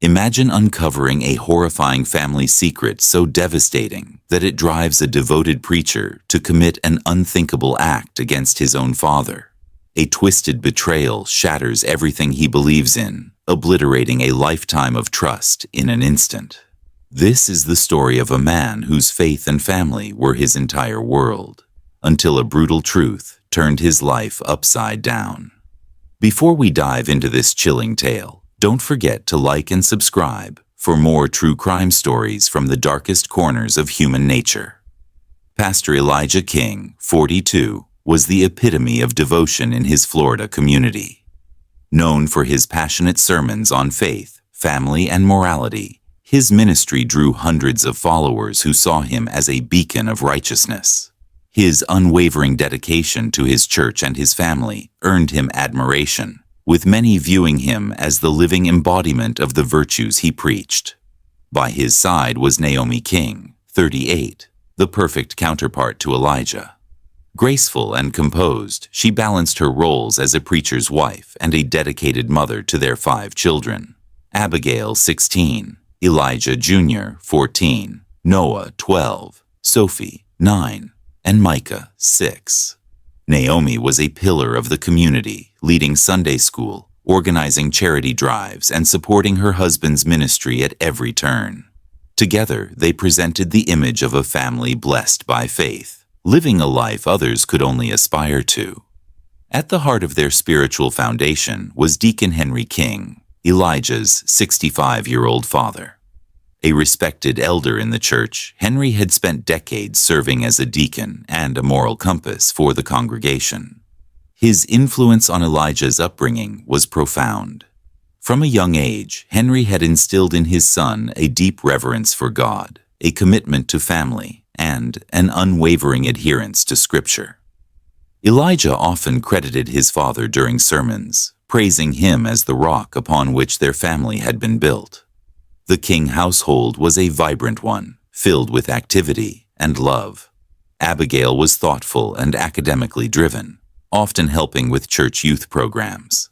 Imagine uncovering a horrifying family secret so devastating that it drives a devoted preacher to commit an unthinkable act against his own father. A twisted betrayal shatters everything he believes in, obliterating a lifetime of trust in an instant. This is the story of a man whose faith and family were his entire world, until a brutal truth turned his life upside down. Before we dive into this chilling tale, don't forget to like and subscribe for more true crime stories from the darkest corners of human nature. Pastor Elijah King, 42, was the epitome of devotion in his Florida community. Known for his passionate sermons on faith, family, and morality, his ministry drew hundreds of followers who saw him as a beacon of righteousness. His unwavering dedication to his church and his family earned him admiration, with many viewing him as the living embodiment of the virtues he preached. By his side was Naomi King, 38, the perfect counterpart to Elijah. Graceful and composed, she balanced her roles as a preacher's wife and a dedicated mother to their 5 children: Abigail, 16, Elijah Jr., 14, Noah, 12, Sophie, 9, and Micah, 6. Naomi was a pillar of the community, leading Sunday school, organizing charity drives, and supporting her husband's ministry at every turn. Together, they presented the image of a family blessed by faith, living a life others could only aspire to. At the heart of their spiritual foundation was Deacon Henry King, Elijah's 65-year-old father. A respected elder in the church, Henry had spent decades serving as a deacon and a moral compass for the congregation. His influence on Elijah's upbringing was profound. From a young age, Henry had instilled in his son a deep reverence for God, a commitment to family, and an unwavering adherence to Scripture. Elijah often credited his father during sermons, praising him as the rock upon which their family had been built. The King household was a vibrant one, filled with activity and love. Abigail was thoughtful and academically driven, often helping with church youth programs.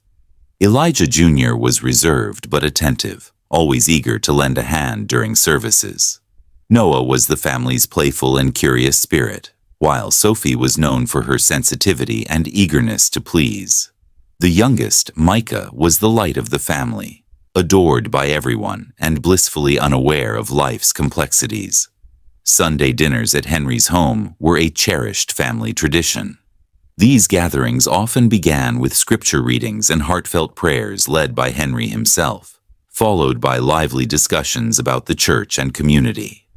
Elijah Jr. was reserved but attentive, always eager to lend a hand during services. Noah was the family's playful and curious spirit, while Sophie was known for her sensitivity and eagerness to please. The youngest, Micah, was the light of the family, adored by everyone and blissfully unaware of life's complexities. Sunday dinners at Henry's home were a cherished family tradition. These gatherings often began with scripture readings and heartfelt prayers led by Henry himself, followed by lively discussions about the church and community.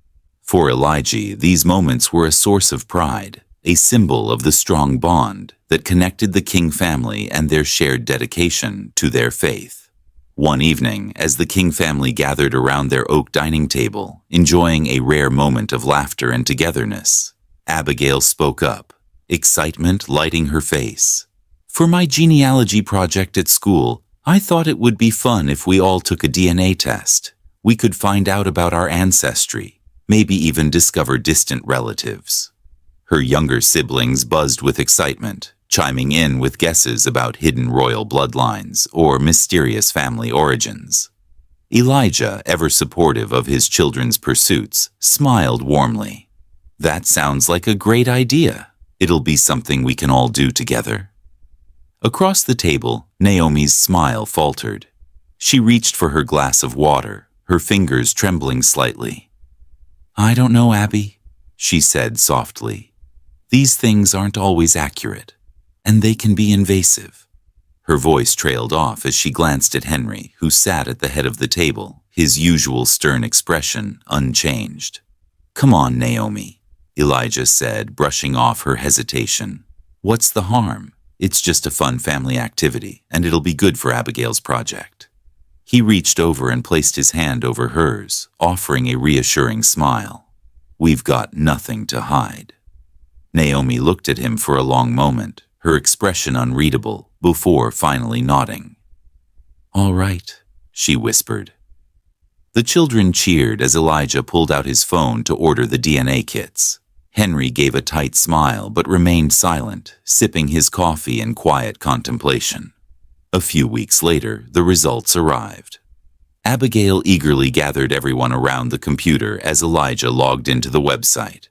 For Elijah, these moments were a source of pride, a symbol of the strong bond that connected the King family and their shared dedication to their faith. One evening, as the King family gathered around their oak dining table, enjoying a rare moment of laughter and togetherness, Abigail spoke up, excitement lighting her face. "For my genealogy project at school, I thought it would be fun if we all took a DNA test. We could find out about our ancestry, maybe even discover distant relatives." Her younger siblings buzzed with excitement, chiming in with guesses about hidden royal bloodlines or mysterious family origins. Elijah, ever supportive of his children's pursuits, smiled warmly. "That sounds like a great idea. It'll be something we can all do together." Across the table, Naomi's smile faltered. She reached for her glass of water, her fingers trembling slightly. "I don't know, Abby," she said softly. "These things aren't always accurate, and they can be invasive." Her voice trailed off as she glanced at Henry, who sat at the head of the table, his usual stern expression unchanged. "Come on, Naomi," Elijah said, brushing off her hesitation. "What's the harm? It's just a fun family activity, and it'll be good for Abigail's project." He reached over and placed his hand over hers, offering a reassuring smile. "We've got nothing to hide." Naomi looked at him for a long moment, her expression unreadable, before finally nodding. "All right," she whispered. The children cheered as Elijah pulled out his phone to order the DNA kits. Henry gave a tight smile but remained silent, sipping his coffee in quiet contemplation. A few weeks later, the results arrived. Abigail eagerly gathered everyone around the computer as Elijah logged into the website.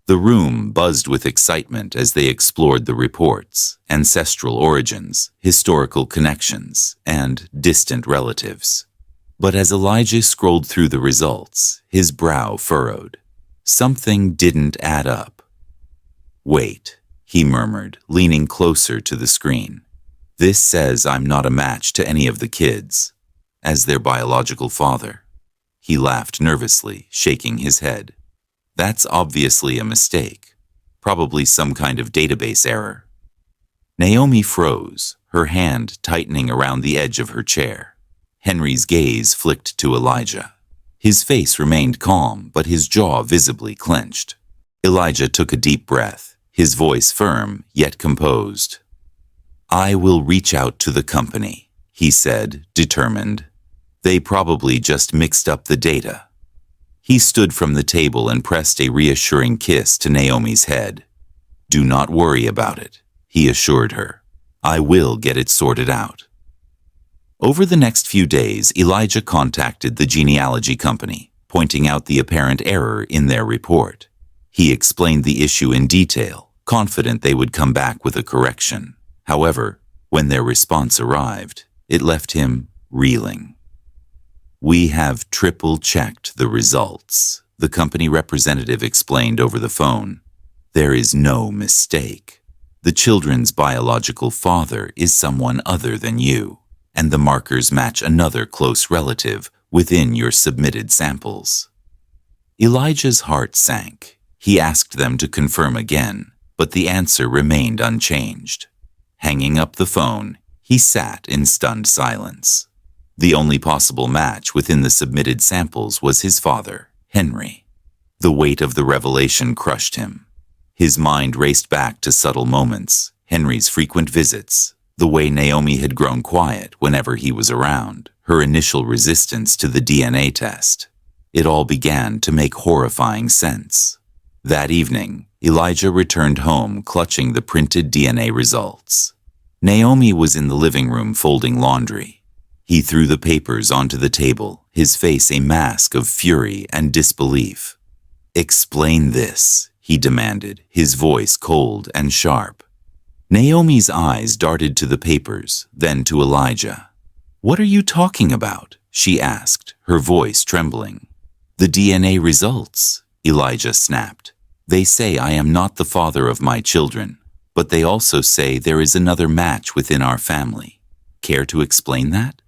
The room buzzed with excitement as they explored the reports, ancestral origins, historical connections, and distant relatives. But as Elijah scrolled through the results, his brow furrowed. Something didn't add up. "Wait," he murmured, leaning closer to the screen. "This says I'm not a match to any of the kids, as their biological father." He laughed nervously, shaking his head. "That's obviously a mistake. Probably some kind of database error." Naomi froze, her hand tightening around the edge of her chair. Henry's gaze flicked to Elijah. His face remained calm, but his jaw visibly clenched. Elijah took a deep breath, his voice firm yet composed. "I will reach out to the company," he said, determined. "They probably just mixed up the data." He stood from the table and pressed a reassuring kiss to Naomi's head. "Do not worry about it," he assured her. "I will get it sorted out." Over the next few days, Elijah contacted the genealogy company, pointing out the apparent error in their report. He explained the issue in detail, confident they would come back with a correction. However, when their response arrived, it left him reeling. "We have triple-checked the results," the company representative explained over the phone. "There is no mistake. The children's biological father is someone other than you, and the markers match another close relative within your submitted samples." Elijah's heart sank. He asked them to confirm again, but the answer remained unchanged. Hanging up the phone, he sat in stunned silence. The only possible match within the submitted samples was his father, Henry. The weight of the revelation crushed him. His mind raced back to subtle moments, Henry's frequent visits, the way Naomi had grown quiet whenever he was around, her initial resistance to the DNA test. It all began to make horrifying sense. That evening, Elijah returned home clutching the printed DNA results. Naomi was in the living room folding laundry. He threw the papers onto the table, his face a mask of fury and disbelief. "Explain this," he demanded, his voice cold and sharp. Naomi's eyes darted to the papers, then to Elijah. "What are you talking about?" she asked, her voice trembling. "The DNA results," Elijah snapped. "They say I am not the father of my children, but they also say there is another match within our family. Care to explain that?"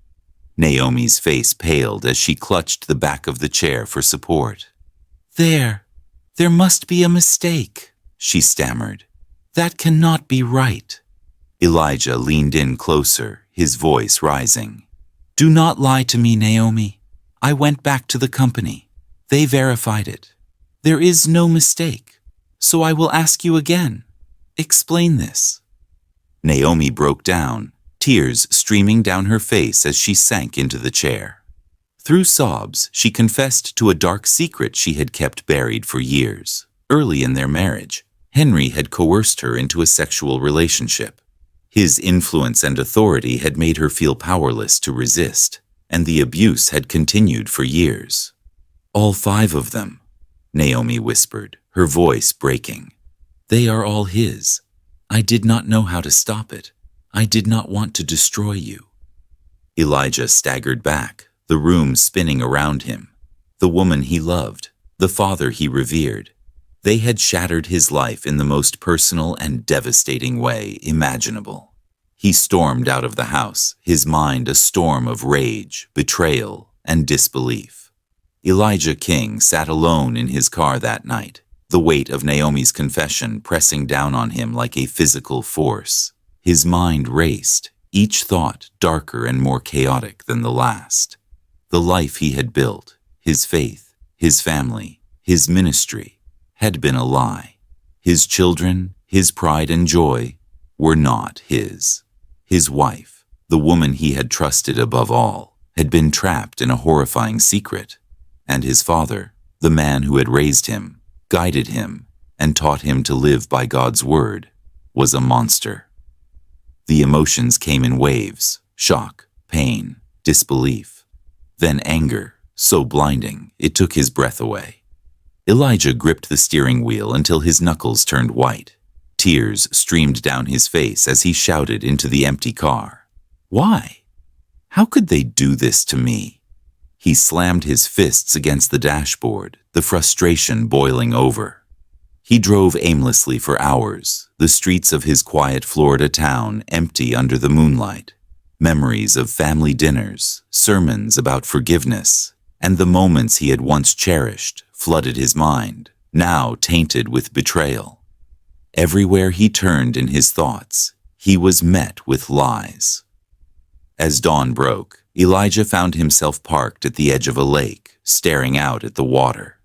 Naomi's face paled as she clutched the back of the chair for support. There must be a mistake," she stammered. "That cannot be right." Elijah leaned in closer, his voice rising. "Do not lie to me, Naomi. I went back to the company. They verified it. There is no mistake. So I will ask you again. Explain this." Naomi broke down, tears streaming down her face as she sank into the chair. Through sobs, she confessed to a dark secret she had kept buried for years. Early in their marriage, Henry had coerced her into a sexual relationship. His influence and authority had made her feel powerless to resist, and the abuse had continued for years. "All 5 of them," Naomi whispered, her voice breaking. "They are all his. I did not know how to stop it. I did not want to destroy you." Elijah staggered back, the room spinning around him. The woman he loved, the father he revered. They had shattered his life in the most personal and devastating way imaginable. He stormed out of the house, his mind a storm of rage, betrayal, and disbelief. Elijah King sat alone in his car that night, the weight of Naomi's confession pressing down on him like a physical force. His mind raced, each thought darker and more chaotic than the last. The life he had built, his faith, his family, his ministry, had been a lie. His children, his pride and joy, were not his. His wife, the woman he had trusted above all, had been trapped in a horrifying secret. And his father, the man who had raised him, guided him, and taught him to live by God's word, was a monster. The emotions came in waves: shock, pain, disbelief. Then anger, so blinding, it took his breath away. Elijah gripped the steering wheel until his knuckles turned white. Tears streamed down his face as he shouted into the empty car. Why? How could they do this to me? He slammed his fists against the dashboard, the frustration boiling over. He drove aimlessly for hours, the streets of his quiet Florida town empty under the moonlight. Memories of family dinners, sermons about forgiveness, and the moments he had once cherished flooded his mind, now tainted with betrayal. Everywhere he turned in his thoughts, he was met with lies. As dawn broke, Elijah found himself parked at the edge of a lake, staring out at the water.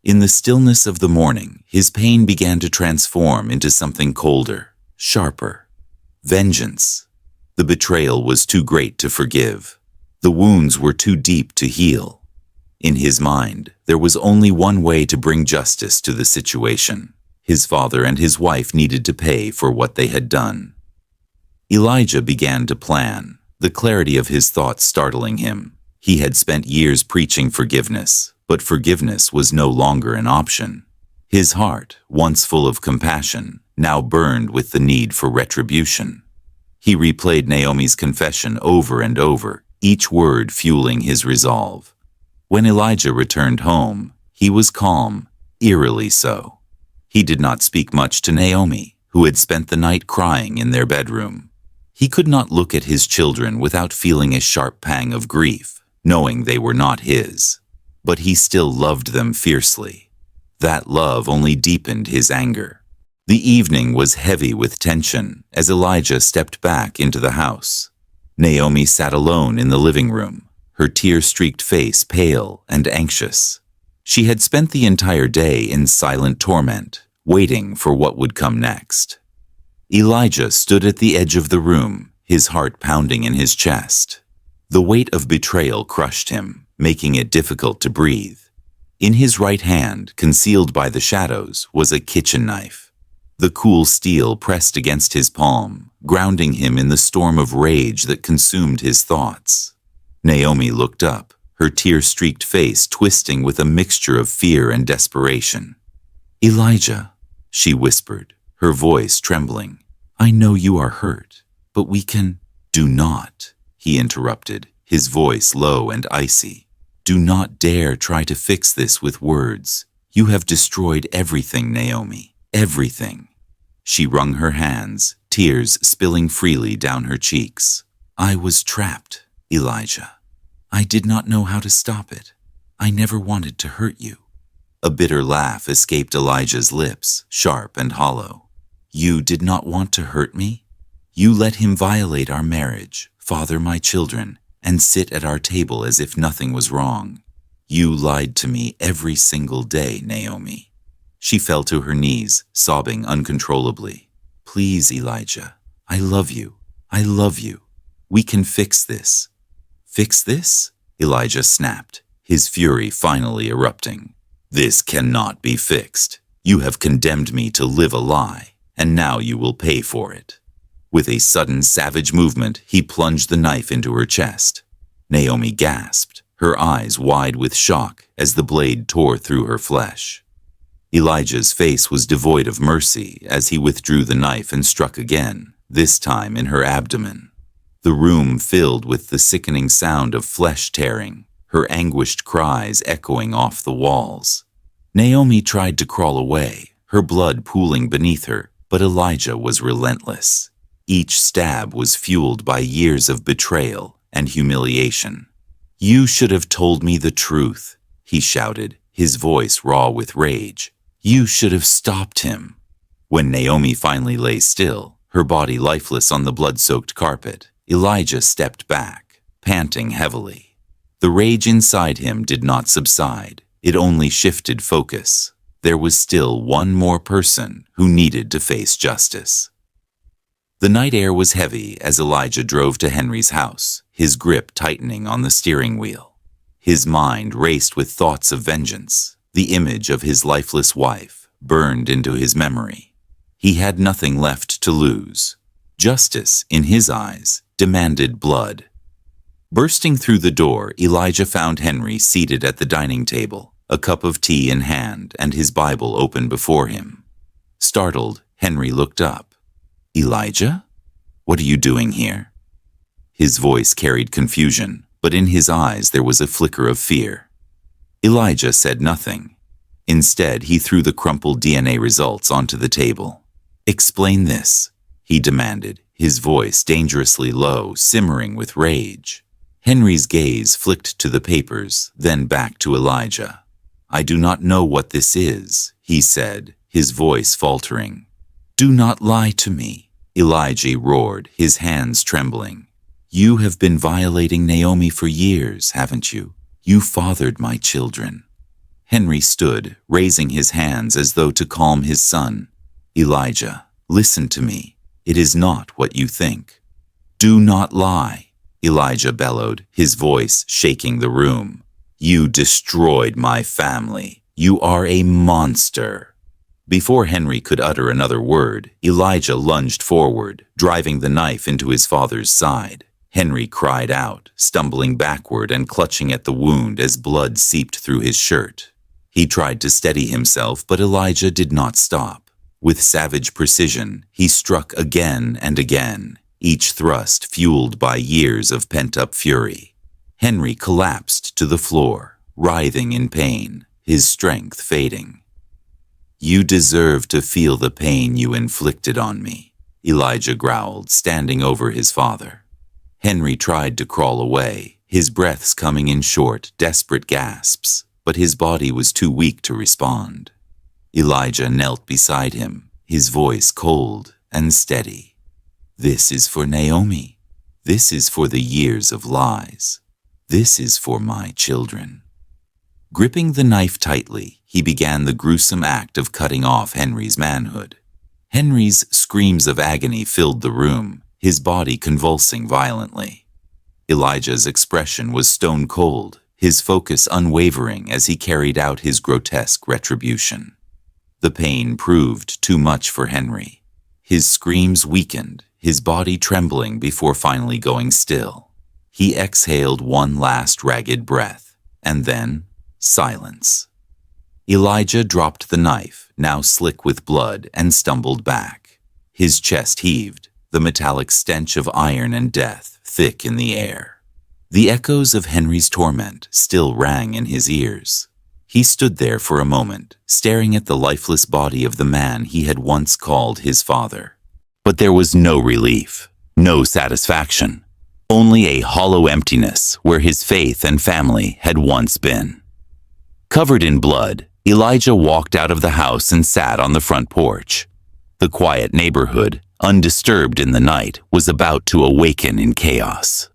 In the stillness of the morning, his pain began to transform into something colder, sharper. Vengeance. The betrayal was too great to forgive. The wounds were too deep to heal. In his mind, there was only one way to bring justice to the situation. His father and his wife needed to pay for what they had done. Elijah began to plan, the clarity of his thoughts startling him. He had spent years preaching forgiveness, but forgiveness was no longer an option. His heart, once full of compassion, now burned with the need for retribution. He replayed Naomi's confession over and over, each word fueling his resolve. When Elijah returned home, he was calm, eerily so. He did not speak much to Naomi, who had spent the night crying in their bedroom. He could not look at his children without feeling a sharp pang of grief, knowing they were not his. But he still loved them fiercely. That love only deepened his anger. The evening was heavy with tension as Elijah stepped back into the house. Naomi sat alone in the living room, her tear-streaked face pale and anxious. She had spent the entire day in silent torment, waiting for what would come next. Elijah stood at the edge of the room, his heart pounding in his chest. The weight of betrayal crushed him, making it difficult to breathe. In his right hand, concealed by the shadows, was a kitchen knife. The cool steel pressed against his palm, grounding him in the storm of rage that consumed his thoughts. Naomi looked up, her tear-streaked face twisting with a mixture of fear and desperation. "Elijah," she whispered, her voice trembling, "I know you are hurt, but we can—" "Do not," he interrupted, his voice low and icy. "Do not dare try to fix this with words. You have destroyed everything, Naomi, everything." She wrung her hands, tears spilling freely down her cheeks. "I was trapped, Elijah. I did not know how to stop it. I never wanted to hurt you." A bitter laugh escaped Elijah's lips, sharp and hollow. "You did not want to hurt me? You let him violate our marriage, father my children, and sit at our table as if nothing was wrong. You lied to me every single day, Naomi." She fell to her knees, sobbing uncontrollably. "Please, Elijah, I love you. I love you. We can fix this." "Fix this?" Elijah snapped, his fury finally erupting. "This cannot be fixed. You have condemned me to live a lie, and now you will pay for it." With a sudden savage movement, he plunged the knife into her chest. Naomi gasped, her eyes wide with shock as the blade tore through her flesh. Elijah's face was devoid of mercy as he withdrew the knife and struck again, this time in her abdomen. The room filled with the sickening sound of flesh tearing, her anguished cries echoing off the walls. Naomi tried to crawl away, her blood pooling beneath her, but Elijah was relentless. Each stab was fueled by years of betrayal and humiliation. "You should have told me the truth," he shouted, his voice raw with rage. "You should have stopped him." When Naomi finally lay still, her body lifeless on the blood-soaked carpet, Elijah stepped back, panting heavily. The rage inside him did not subside, it only shifted focus. There was still one more person who needed to face justice. The night air was heavy as Elijah drove to Henry's house, his grip tightening on the steering wheel. His mind raced with thoughts of vengeance. The image of his lifeless wife burned into his memory. He had nothing left to lose. Justice, in his eyes, demanded blood. Bursting through the door, Elijah found Henry seated at the dining table, a cup of tea in hand and his Bible open before him. Startled, Henry looked up. "Elijah? What are you doing here?" His voice carried confusion, but in his eyes there was a flicker of fear. Elijah said nothing. Instead, he threw the crumpled DNA results onto the table. "Explain this," he demanded, his voice dangerously low, simmering with rage. Henry's gaze flicked to the papers, then back to Elijah. "I do not know what this is," he said, his voice faltering. "Do not lie to me," Elijah roared, his hands trembling. "You have been violating Naomi for years, haven't you? You fathered my children." Henry stood, raising his hands as though to calm his son. "Elijah, listen to me. It is not what you think." "Do not lie," Elijah bellowed, his voice shaking the room. "You destroyed my family. You are a monster." Before Henry could utter another word, Elijah lunged forward, driving the knife into his father's side. Henry cried out, stumbling backward and clutching at the wound as blood seeped through his shirt. He tried to steady himself, but Elijah did not stop. With savage precision, he struck again and again, each thrust fueled by years of pent-up fury. Henry collapsed to the floor, writhing in pain, his strength fading. "You deserve to feel the pain you inflicted on me," Elijah growled, standing over his father. Henry tried to crawl away, his breaths coming in short, desperate gasps, but his body was too weak to respond. Elijah knelt beside him, his voice cold and steady. "This is for Naomi. This is for the years of lies. This is for my children." Gripping the knife tightly, he began the gruesome act of cutting off Henry's manhood. Henry's screams of agony filled the room, his body convulsing violently. Elijah's expression was stone cold, his focus unwavering as he carried out his grotesque retribution. The pain proved too much for Henry. His screams weakened, his body trembling before finally going still. He exhaled one last ragged breath, and then silence. Elijah dropped the knife, now slick with blood, and stumbled back. His chest heaved, the metallic stench of iron and death thick in the air. The echoes of Henry's torment still rang in his ears. He stood there for a moment, staring at the lifeless body of the man he had once called his father. But there was no relief, no satisfaction, only a hollow emptiness where his faith and family had once been. Covered in blood, Elijah walked out of the house and sat on the front porch. The quiet neighborhood, undisturbed in the night, was about to awaken in chaos.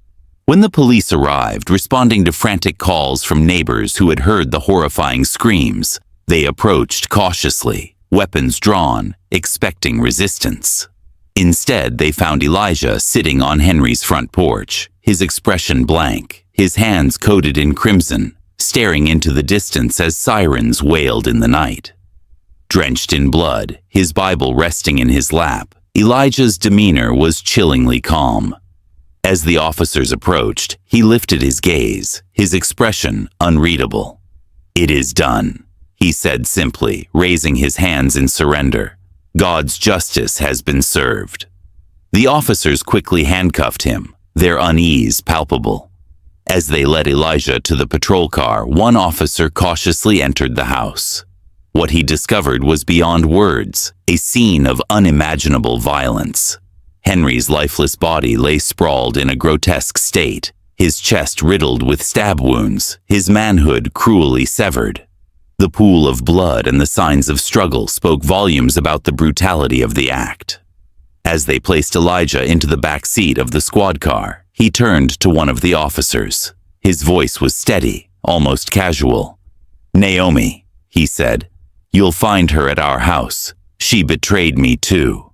When the police arrived, responding to frantic calls from neighbors who had heard the horrifying screams, they approached cautiously, weapons drawn, expecting resistance. Instead, they found Elijah sitting on Henry's front porch, his expression blank, his hands coated in crimson, staring into the distance as sirens wailed in the night. Drenched in blood, his Bible resting in his lap, Elijah's demeanor was chillingly calm. As the officers approached, he lifted his gaze, his expression unreadable. "It is done," he said simply, raising his hands in surrender. "God's justice has been served." The officers quickly handcuffed him, their unease palpable. As they led Elijah to the patrol car, one officer cautiously entered the house. What he discovered was beyond words, a scene of unimaginable violence. Henry's lifeless body lay sprawled in a grotesque state, his chest riddled with stab wounds, his manhood cruelly severed. The pool of blood and the signs of struggle spoke volumes about the brutality of the act. As they placed Elijah into the back seat of the squad car, he turned to one of the officers. His voice was steady, almost casual. "Naomi," he said, "you'll find her at our house. She betrayed me too."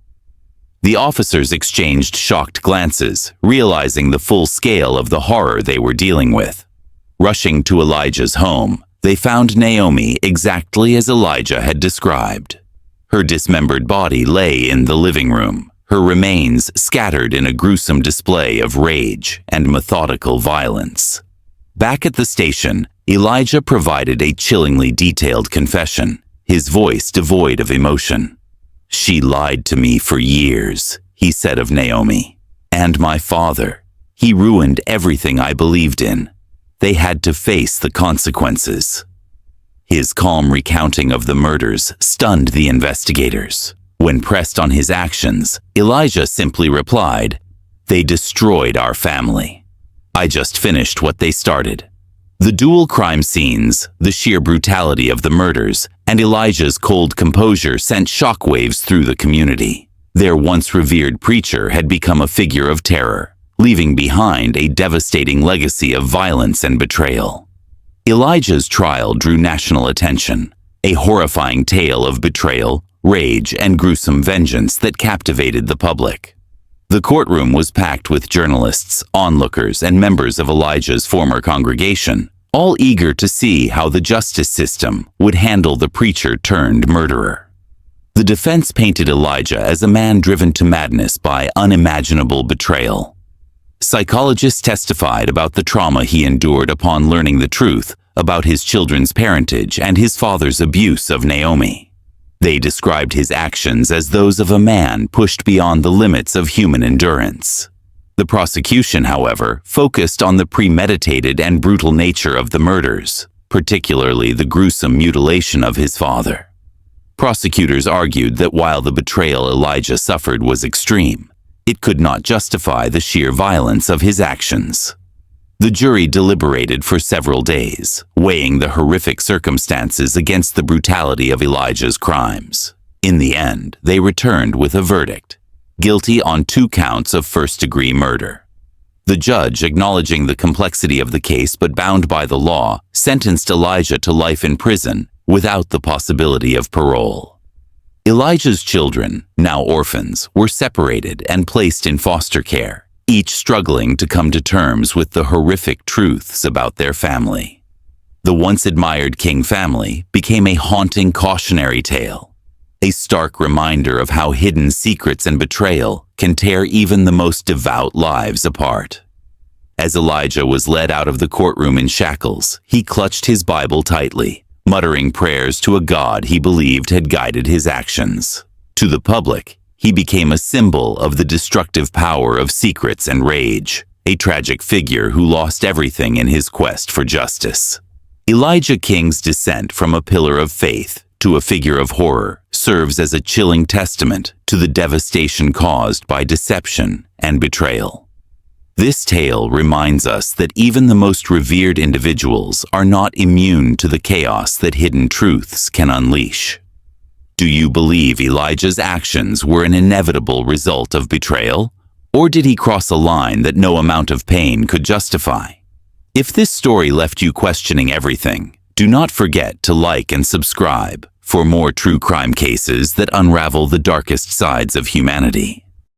The officers exchanged shocked glances, realizing the full scale of the horror they were dealing with. Rushing to Elijah's home, they found Naomi exactly as Elijah had described. Her dismembered body lay in the living room, her remains scattered in a gruesome display of rage and methodical violence. Back at the station, Elijah provided a chillingly detailed confession, his voice devoid of emotion. "She lied to me for years," he said of Naomi, "and my father. He ruined everything I believed in. They had to face the consequences." His calm recounting of the murders stunned the investigators. When pressed on his actions, Elijah simply replied, "They destroyed our family. I just finished what they started." The dual crime scenes, the sheer brutality of the murders, and Elijah's cold composure sent shockwaves through the community. Their once revered preacher had become a figure of terror, leaving behind a devastating legacy of violence and betrayal. Elijah's trial drew national attention, a horrifying tale of betrayal, rage, and gruesome vengeance that captivated the public. The courtroom was packed with journalists, onlookers, and members of Elijah's former congregation, all eager to see how the justice system would handle the preacher-turned-murderer. The defense painted Elijah as a man driven to madness by unimaginable betrayal. Psychologists testified about the trauma he endured upon learning the truth about his children's parentage and his father's abuse of Naomi. They described his actions as those of a man pushed beyond the limits of human endurance. The prosecution, however, focused on the premeditated and brutal nature of the murders, particularly the gruesome mutilation of his father. Prosecutors argued that while the betrayal Elijah suffered was extreme, it could not justify the sheer violence of his actions. The jury deliberated for several days, weighing the horrific circumstances against the brutality of Elijah's crimes. In the end, they returned with a verdict: guilty on 2 counts of first-degree murder. The judge, acknowledging the complexity of the case but bound by the law, sentenced Elijah to life in prison without the possibility of parole. Elijah's children, now orphans, were separated and placed in foster care, each struggling to come to terms with the horrific truths about their family. The once-admired King family became a haunting cautionary tale, a stark reminder of how hidden secrets and betrayal can tear even the most devout lives apart. As Elijah was led out of the courtroom in shackles, he clutched his Bible tightly, muttering prayers to a God he believed had guided his actions. To the public, he became a symbol of the destructive power of secrets and rage, a tragic figure who lost everything in his quest for justice. Elijah King's descent from a pillar of faith to a figure of horror serves as a chilling testament to the devastation caused by deception and betrayal. This tale reminds us that even the most revered individuals are not immune to the chaos that hidden truths can unleash. Do you believe Elijah's actions were an inevitable result of betrayal, or did he cross a line that no amount of pain could justify? If this story left you questioning everything, do not forget to like and subscribe for more true crime cases that unravel the darkest sides of humanity.